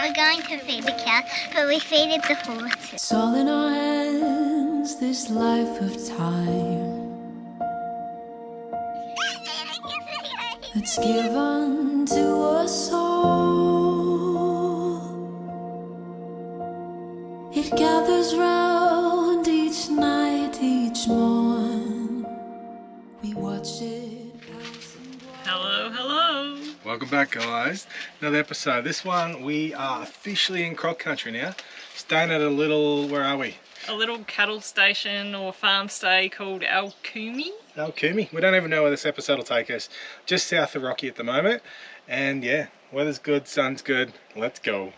we're going to feed the cow, but we feed it the horses. It's all in our hands, this life of time that's given to us all. It gathers round each night, each morn. We watch it passing by. Hello, hello. Welcome back, guys. Another episode. This one we are officially in croc country now. Staying at a little, where are we? A little cattle station or farm stay called Alkoomi. Alkoomi. We don't even know where this episode will take us. Just south of Rocky at the moment. And yeah, weather's good, sun's good. Let's go.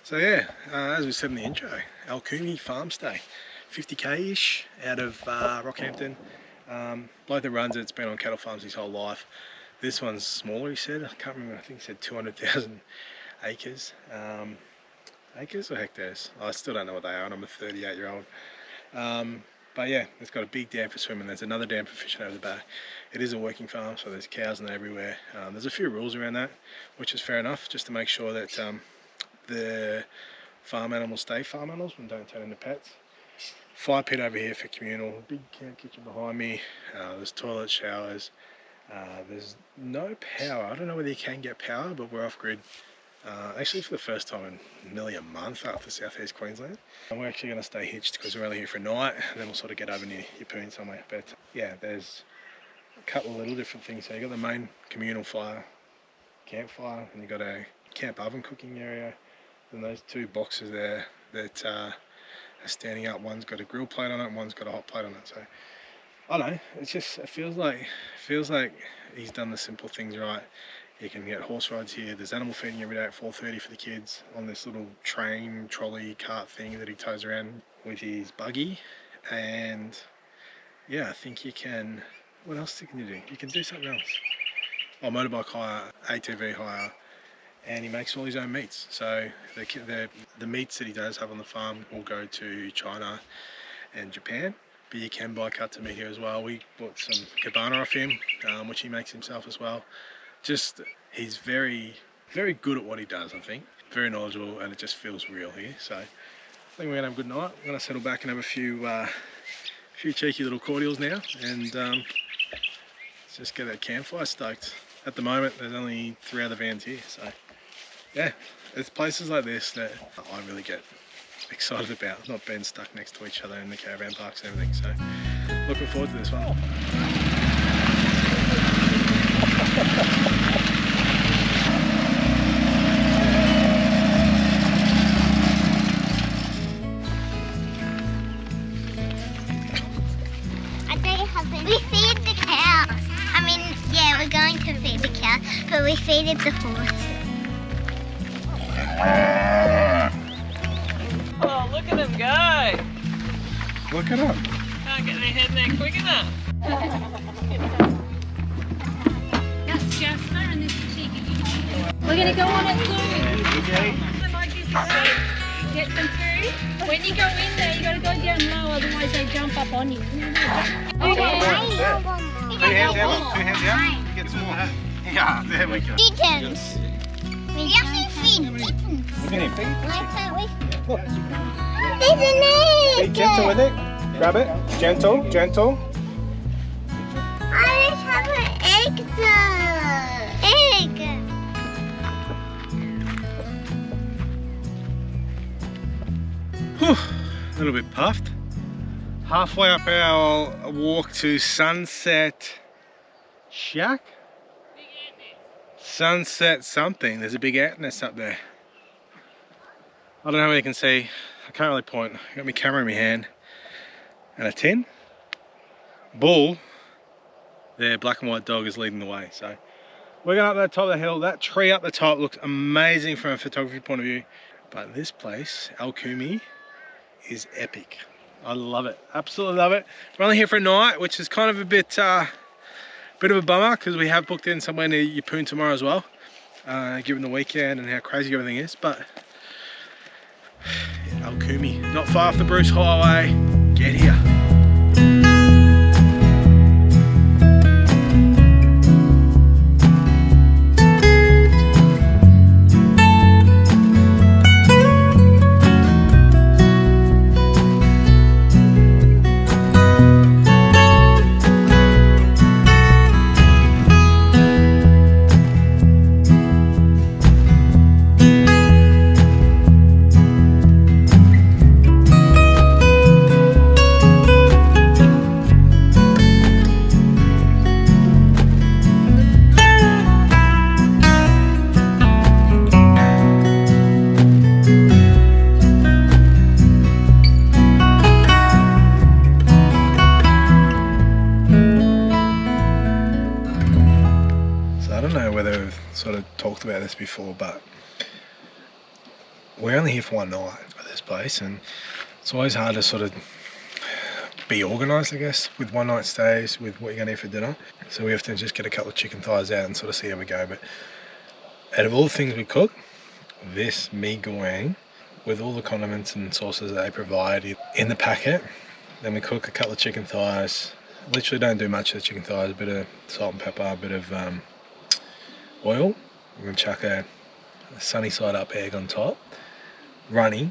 So yeah, as we said in the intro, Alkoomi farm stay, 50k-ish out of Rockhampton. Bloke that runs it's been on cattle farms his whole life. This one's smaller, he said. I can't remember, I think he said 200,000 acres. Acres or hectares? I still don't know what they are, and I'm a 38-year-old. But yeah, it's got a big dam for swimming. There's another dam for fishing over the back. It is a working farm, so there's cows and that everywhere. There's a few rules around that, which is fair enough, just to make sure that the farm animals stay farm animals and don't turn into pets. Fire pit over here for communal. Big camp kitchen behind me. There's toilets, showers. There's no power. I don't know whether you can get power, but we're off grid. Actually for the first time in nearly a month after southeast Queensland. And we're actually going to stay hitched because we're only here for a night, and then we'll sort of get over near Yeppoon somewhere. But yeah, there's a couple of little different things. So you've got the main communal fire, campfire, and you've got a camp oven cooking area. And those two boxes there that are standing up, one's got a grill plate on it and one's got a hot plate on it. So I don't know, it feels like he's done the simple things right. You can get horse rides here. There's animal feeding every day at 4:30 for the kids on this little train trolley cart thing that he tows around with his buggy. And yeah, I think you can, what else can you do? You can do something else. Oh, motorbike hire, ATV hire. And he makes all his own meats. So the meats that he does have on the farm will go to China and Japan, but you can buy cut to meat here as well. We bought some cabana off him, which he makes himself as well. Just, he's very, very good at what he does, I think. Very knowledgeable, and it just feels real here. So I think we're gonna have a good night. I'm gonna settle back and have a few cheeky little cordials now, and let's just get that campfire stoked. At the moment, there's only 3 other vans here, so yeah, it's places like this that I really get excited about, not being stuck next to each other in the caravan parks and everything. So looking forward to this one. I tell you something, we feed the cows. I mean, yeah, we're going to feed the cows, but we feed it the horses. Oh, look at them go. Look at them. Can't get their head there quick enough. That's Jasper and this is Cheeky. We're going to go on it soon. Get them through. When you go in there, you got to go down low, otherwise they jump up on you. Okay. Two hands out. Get some more. Yeah, there we go. Kittens. We actually feed kittens. We're going to feed. Why can't we? Look. There's an egg. Be gentle with it. Grab it. Gentle, gentle. I just have an egg though. Egg. Whew, a little bit puffed. Halfway up our walk to Sunset Shack. Sunset something. There's a big ant nest up there. I don't know whether you can see. I can't really point. I got my camera in my hand and a tin. bull, their black and white dog, is leading the way. So we're going up that top of the hill. That tree up the top looks amazing from a photography point of view. But this place, Alkoomi, is epic. I love it, absolutely love it. We're only here for a night, which is kind of a bit of a bummer because we have booked in somewhere near Yeppoon tomorrow as well, given the weekend and how crazy everything is. But Alkoomi, not far off the Bruce Highway. Get here. Talked about this before, but we're only here for one night at this place, and it's always hard to sort of be organised, I guess, with one night stays, with what you're going to eat for dinner. So we have to just get a couple of chicken thighs out and sort of see how we go. But out of all the things we cook, this mee goreng with all the condiments and sauces that they provide in the packet, then we cook a couple of chicken thighs. Literally don't do much of the chicken thighs, a bit of salt and pepper, a bit of oil. We're going to chuck a sunny side up egg on top, runny,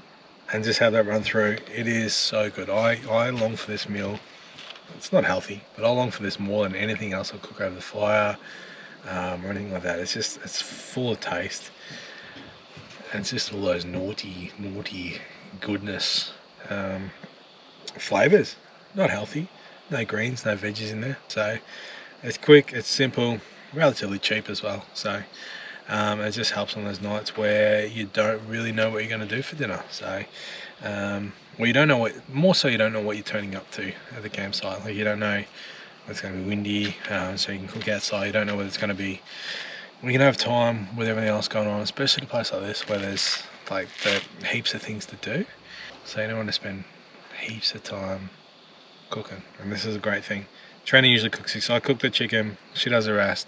and just have that run through. It is so good. I long for this meal. It's not healthy, but I long for this more than anything else I'll cook over the fire or anything like that. It's full of taste. And it's just all those naughty goodness flavours. Not healthy. No greens, no veggies in there. So it's quick, it's simple, relatively cheap as well. So it just helps on those nights where you don't really know what you're going to do for dinner. So well, you don't know what, more so you don't know what you're turning up to at the campsite. Like, you don't know it's going to be windy, so you can cook outside. You don't know whether it's going to be, we can have time with everything else going on, especially a place like this where there's like heaps of things to do. So you don't want to spend heaps of time cooking, and this is a great thing. Trina usually cooks it, so I cook the chicken, she does the rest.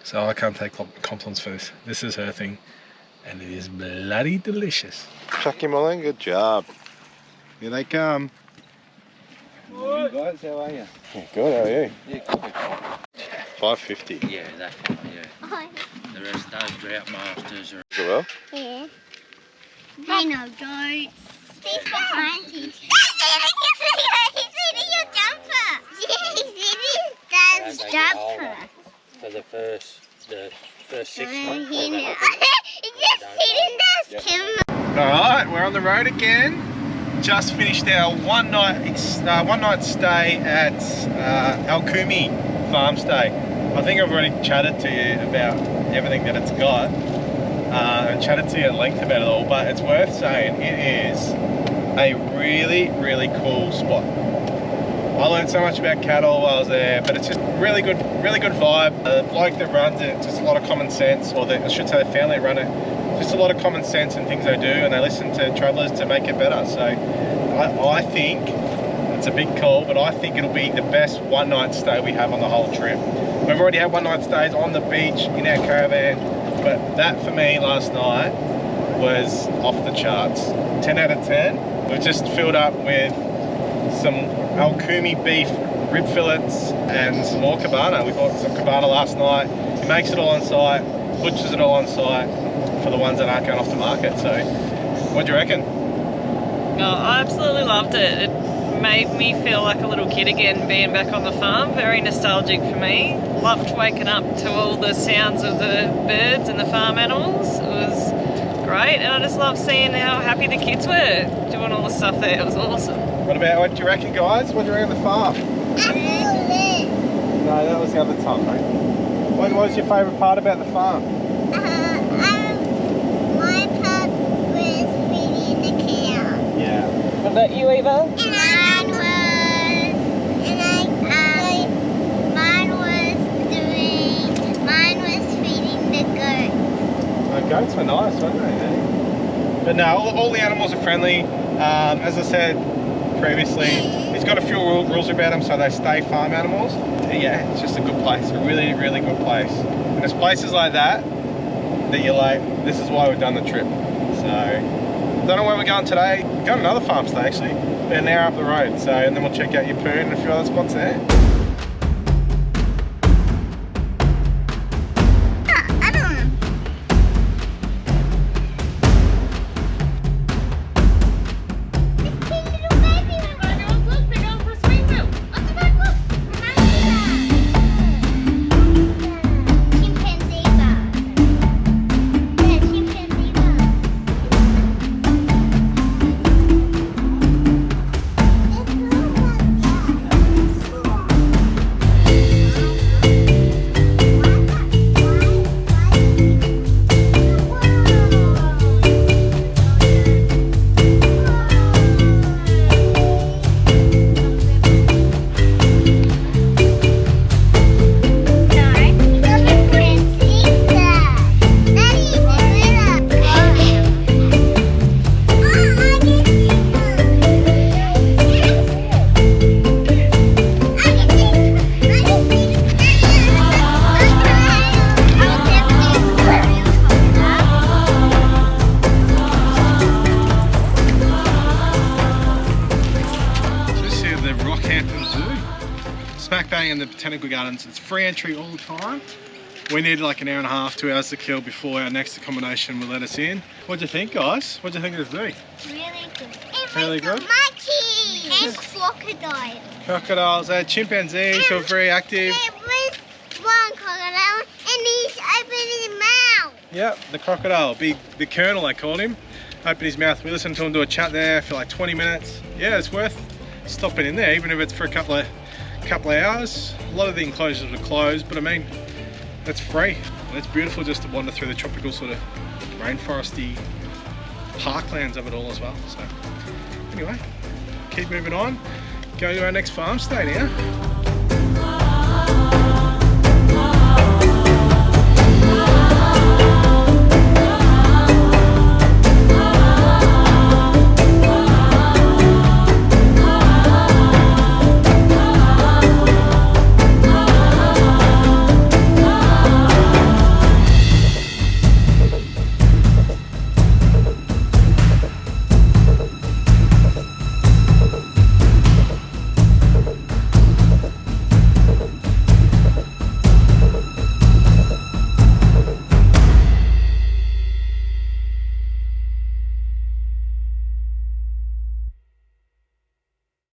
So I can't take compliments for this. This is her thing, and it is bloody delicious. Chucky Mullen, good job. Here they come. Morning guys, how are you? Yeah, good, how are you? Yeah, good. $5.50. Yeah, that one, yeah. The rest of those drought masters are... Well? Yeah. They know goats. He's behind you. He's eating your jumper. Yeah, he's eating Dad's jumper. For the first 6 months. He's just eating Dad's timber. Alright, we're on the road again. Just finished our one night stay at Alkoomi farm stay. I think I've already chatted to you about everything that it's got and chatted to you at length about it all, but it's worth saying it is a really cool spot. I learned so much about cattle while I was there, but it's just really good vibe. The bloke that runs it, just a lot of common sense, or I should say the family that run it, just a lot of common sense in things they do, and they listen to travellers to make it better. So I think it's a big call, but I think it'll be the best one night stay we have on the whole trip. We've already had one night stays on the beach in our caravan, but that for me last night was off the charts. 10 out of 10. We've just filled up with some Alkoomi beef rib fillets and some more cabana. We bought some cabana last night. He makes it all on site, butchers it all on site for the ones that aren't going off the market. So what do you reckon? Oh, I absolutely loved it. It made me feel like a little kid again being back on the farm. Very nostalgic for me. Loved waking up to all the sounds of the birds and the farm animals. It was great, and I just love seeing how happy the kids were doing all the stuff there. It was awesome. What do you reckon, guys? What do you reckon of the farm? No, that was the other time, mate. What was your favourite part about the farm? My part was feeding the cow. Yeah. What about you, Eva? And I nice, weren't they? But no, all the animals are friendly. As I said previously, he's got a few rules about them, so they stay farm animals. Yeah, it's just a good place, a really, really good place. And it's places like that you're like, this is why we've done the trip. So, don't know where we're going today. We're going to another farm stay actually, about an hour up the road. So, and then we'll check out Yeppoon and a few other spots there. Smack bang in the Botanical Gardens. It's free entry all the time. We needed like an hour and a half, 2 hours to kill before our next accommodation will let us in. What do you think, guys? What do you think of the zoo? Really good. Really good? Monkeys and crocodiles. Crocodiles, chimpanzees who are very active. There was one crocodile and he's opening his mouth. Yep, the crocodile, the colonel they called him. Opened his mouth. We listened to him do a chat there for like 20 minutes. Yeah, it's worth stopping in there, even if it's for a couple of hours. A lot of the enclosures were closed, but I mean, that's free. And it's beautiful just to wander through the tropical sort of rainforesty parklands of it all as well. So anyway, keep moving on. Go to our next farm stay now.